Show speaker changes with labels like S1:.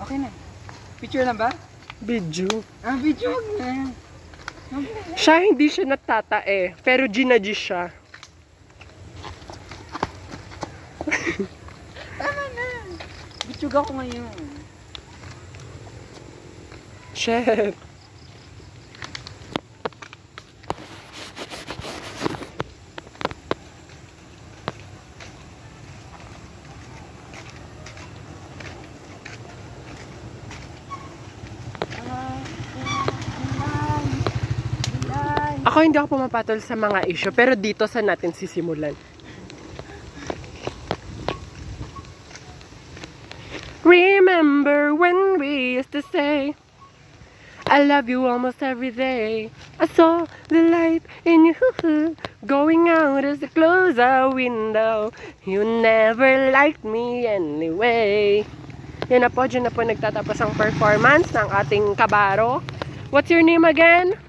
S1: Okay na. Picture lang ba?
S2: Video.
S1: Ah, video na.
S2: Siya hindi siya natatae, pero ginadji siya.
S1: Tama na. Bitsug ako ngayon.
S2: Shit. Ako hindi ako pumapatol sa mga issue, pero dito sa natin sisimulan. Remember when we used to say I love you almost every day. I saw the light in you going out as I close our window. You never liked me anyway. Yan na po, dyan na po nagtatapos ang performance ng ating kabaro. What's your name again?